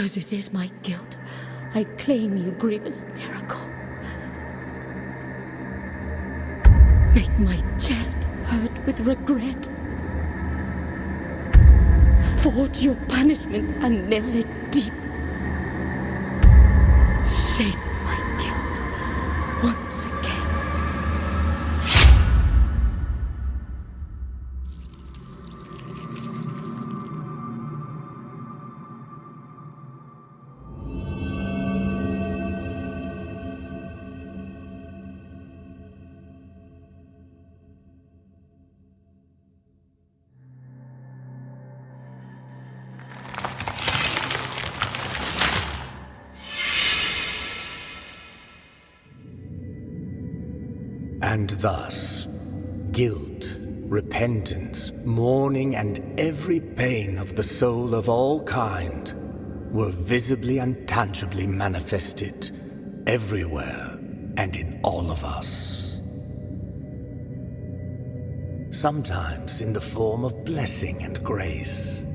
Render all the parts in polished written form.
because it is my guilt, I claim you, grievous miracle. Make my chest hurt with regret. Forge your punishment and nail it deep. Shape my guilt once again. And thus, guilt, repentance, mourning, and every pain of the soul of all kind were visibly and tangibly manifested everywhere and in all of us. Sometimes in the form of blessing and grace,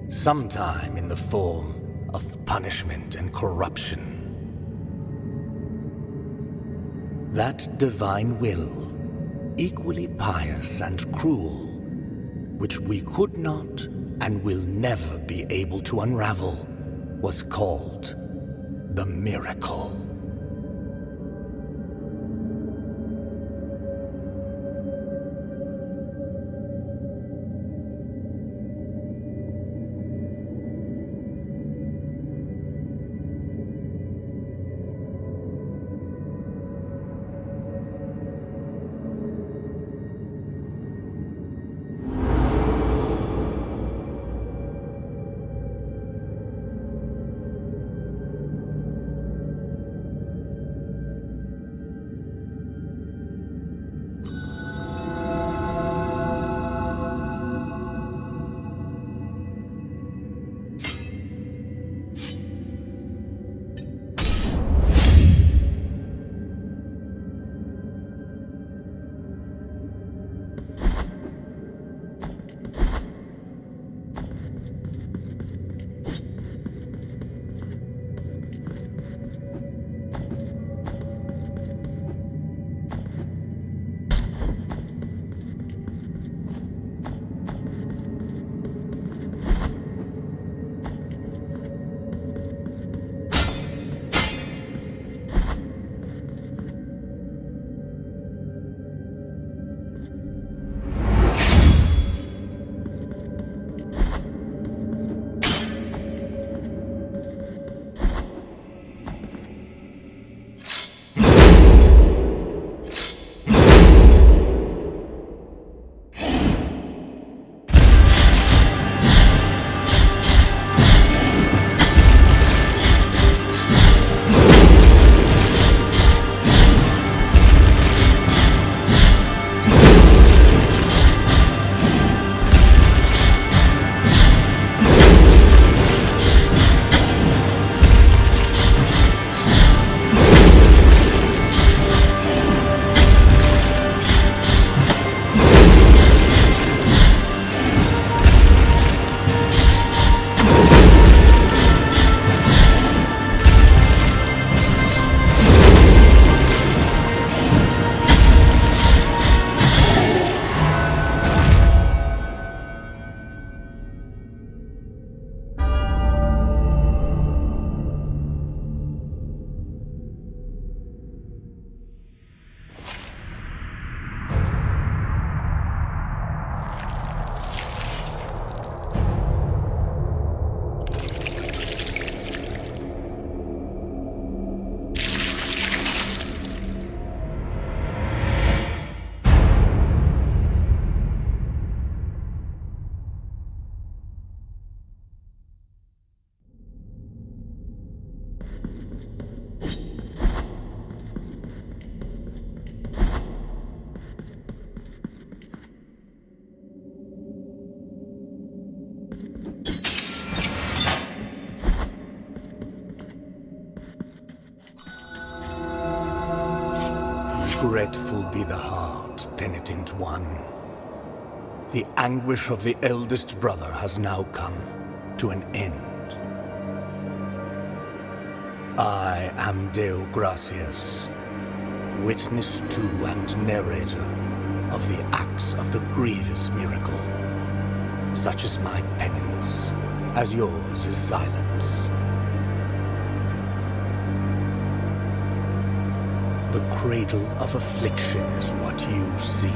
sometime in the form of punishment and corruption. That divine will, equally pious and cruel, which we could not and will never be able to unravel, was called the miracle. Regretful be the heart, penitent one. The anguish of the eldest brother has now come to an end. I am Deo Gracias, witness to and narrator of the acts of the grievous miracle. Such is my penance, as yours is silence. The cradle of affliction is what you seek.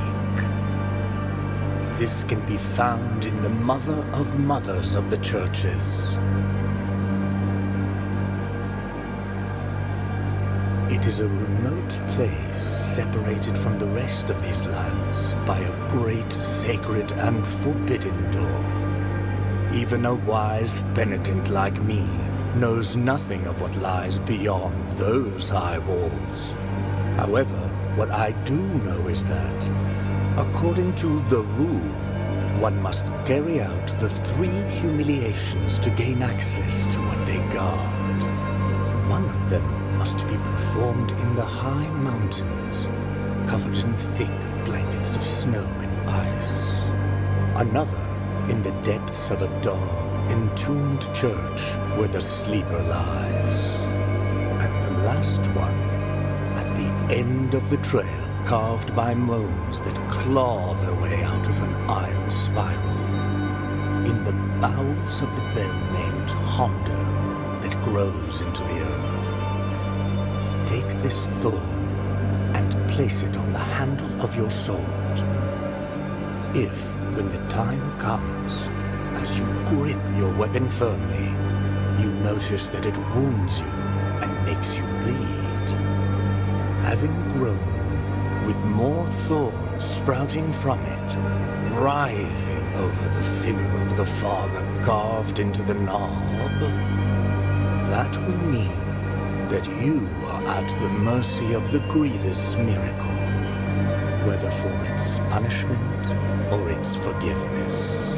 This can be found in the Mother of Mothers of the Churches. It is a remote place separated from the rest of these lands by a great sacred and forbidden door. Even a wise penitent like me knows nothing of what lies beyond those high walls. However, what I do know is that, according to the rule, one must carry out the 3 humiliations to gain access to what they guard. One of them must be performed in the high mountains, covered in thick blankets of snow and ice. Another in the depths of a dark, entombed church where the sleeper lies. And the last one at the end of the trail, carved by moans that claw their way out of an iron spiral, in the bowels of the bell named Hondo that grows into the earth. Take this thorn and place it on the handle of your sword. If, when the time comes, as you grip your weapon firmly, you notice that it wounds you and makes you bleed, having grown with more thorns sprouting from it, writhing over the figure of the Father carved into the knob, that will mean that you are at the mercy of the grievous miracle, whether for its punishment or its forgiveness.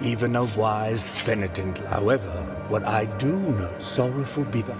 Even a wise penitent. However, what I do know, sorrowful be the...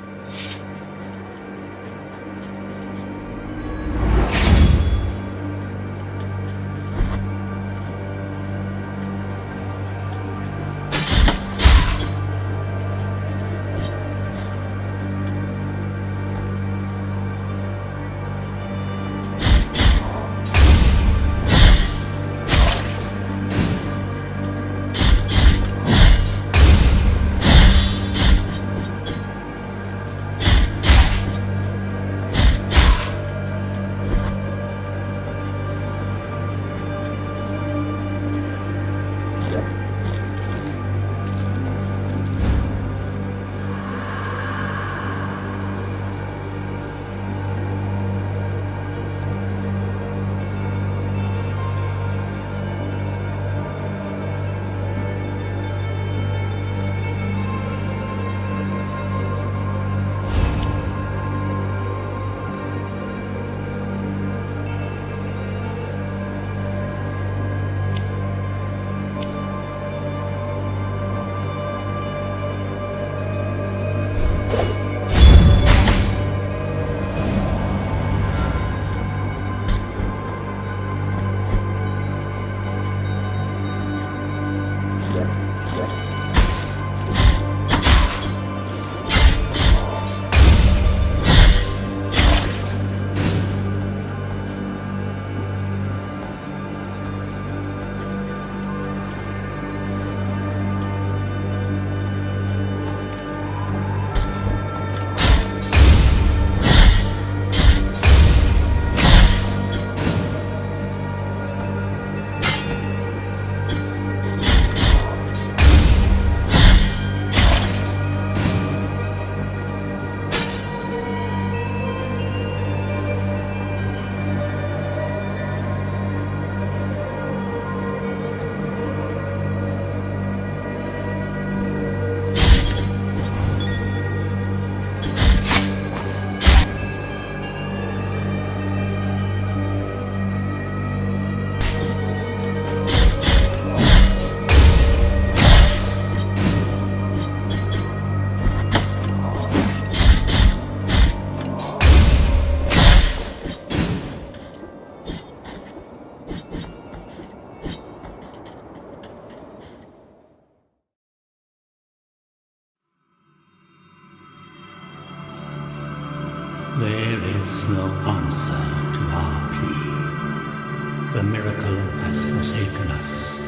answer to our plea. The miracle has forsaken us,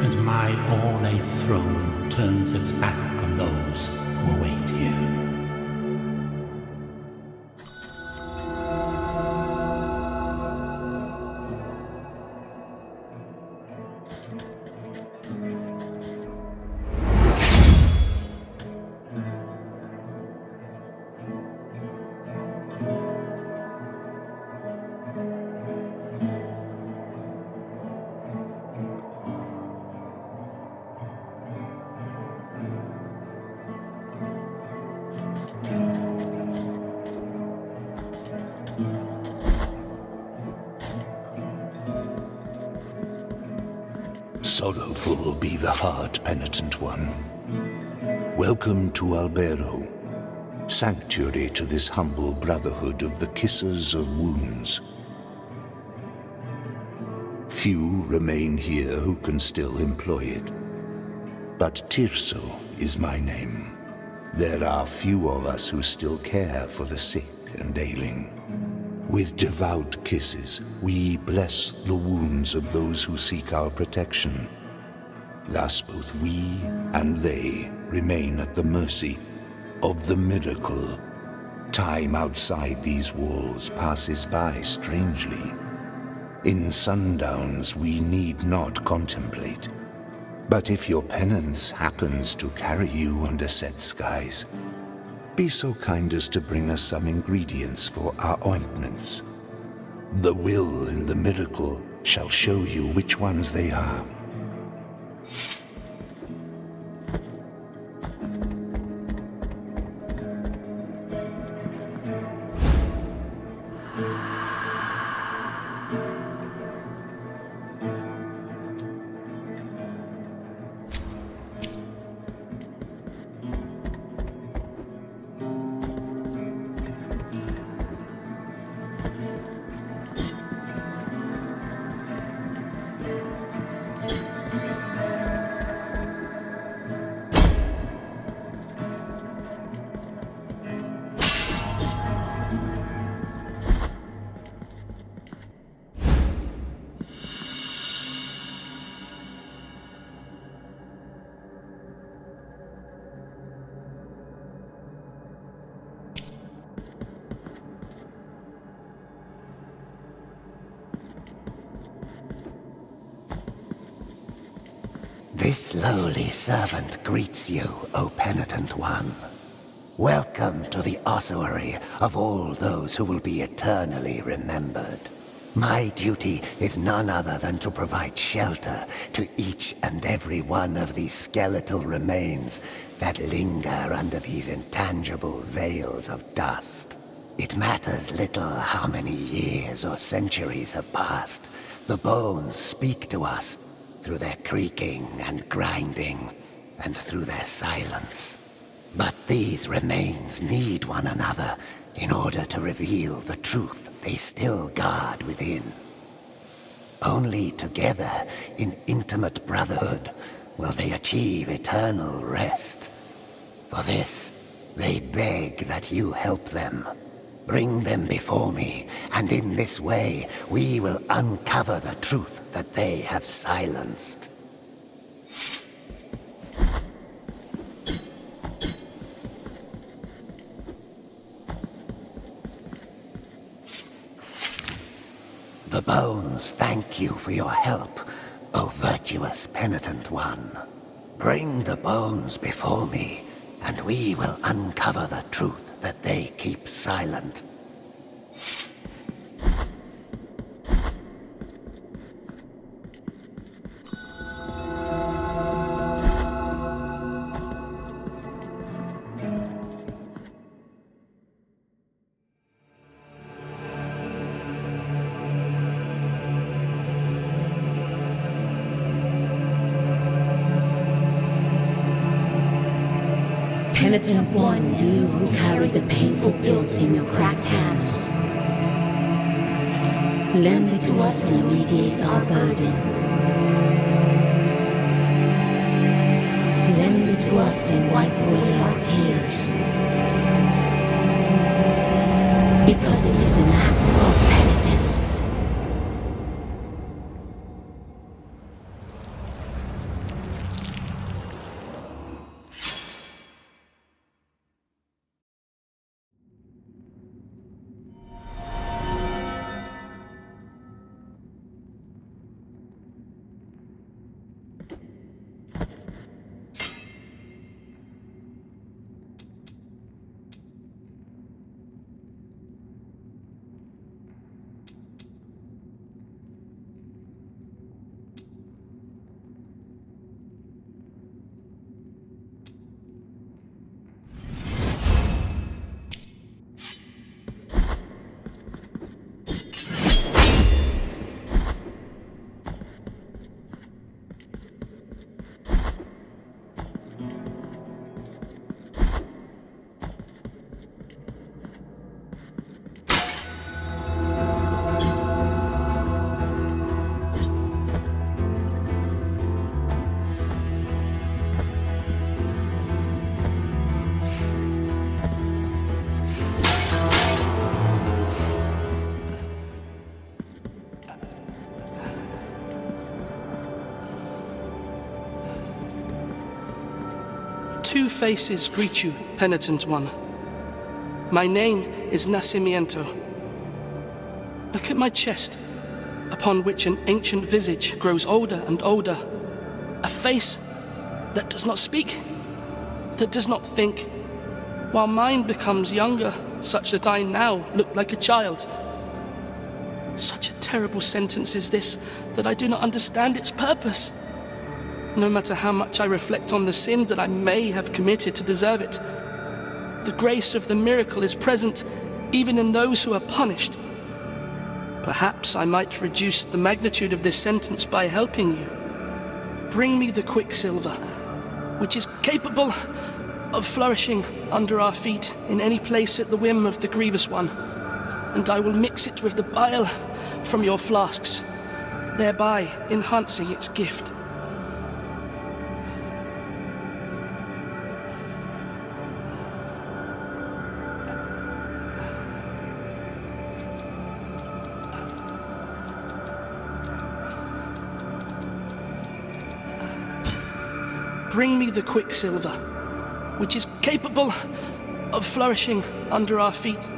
and my ornate throne turns its back on those who await here. Sorrowful be the heart, penitent one. Welcome to Albero, sanctuary to this humble brotherhood of the Kissers of Wounds. Few remain here who can still employ it, but Tirso is my name. There are few of us who still care for the sick and ailing. With devout kisses, we bless the wounds of those who seek our protection. Thus both we and they remain at the mercy of the miracle. Time outside these walls passes by strangely. In sundowns we need not contemplate. But if your penance happens to carry you under set skies, be so kind as to bring us some ingredients for our ointments. The will in the miracle shall show you which ones they are. This lowly servant greets you, O penitent one. Welcome to the ossuary of all those who will be eternally remembered. My duty is none other than to provide shelter to each and every one of these skeletal remains that linger under these intangible veils of dust. It matters little how many years or centuries have passed. The bones speak to us through their creaking and grinding, and through their silence. But these remains need one another in order to reveal the truth they still guard within. Only together, in intimate brotherhood, will they achieve eternal rest. For this, they beg that you help them. Bring them before me, and in this way, we will uncover the truth that they have silenced. The bones thank you for your help, O virtuous penitent one. Bring the bones before me, and we will uncover the truth that they keep silent. Penitent one, you who carry the painful guilt in your cracked hands, lend it to us and alleviate our burden. Lend it to us and wipe away our tears. because it is an act of penitence. Two faces greet you, penitent one. My name is Nacimiento. Look at my chest, upon which an ancient visage grows older and older. A face that does not speak, that does not think, while mine becomes younger, such that I now look like a child. Such a terrible sentence is this, that I do not understand its purpose. No matter how much I reflect on the sin that I may have committed to deserve it, the grace of the miracle is present even in those who are punished. Perhaps I might reduce the magnitude of this sentence by helping you. Bring me the quicksilver, which is capable of flourishing under our feet in any place at the whim of the grievous one, and I will mix it with the bile from your flasks, thereby enhancing its gift. Bring me the quicksilver, which is capable of flourishing under our feet.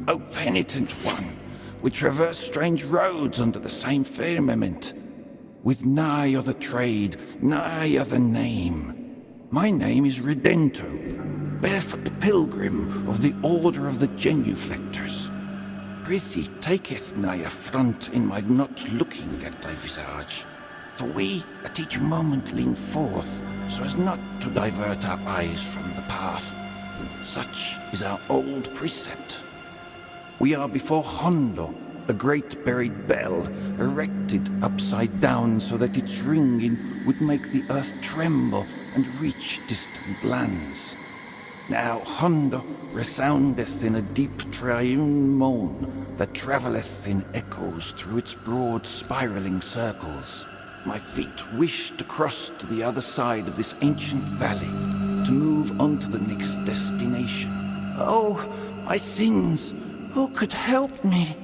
O penitent one, we traverse strange roads under the same firmament, with nigh other trade, nigh other name. My name is Redento, barefoot pilgrim of the Order of the Genuflectors. Prithee, taketh nigh affront in my not looking at thy visage, for we at each moment lean forth, so as not to divert our eyes from the path. Such is our old precept. We are before Hondo, the great buried bell, erected upside down so that its ringing would make the earth tremble and reach distant lands. Now Hondo resoundeth in a deep triune moan that travelleth in echoes through its broad spiraling circles. My feet wish to cross to the other side of this ancient valley, to move on to the next destination. Oh, my sins! Who could help me?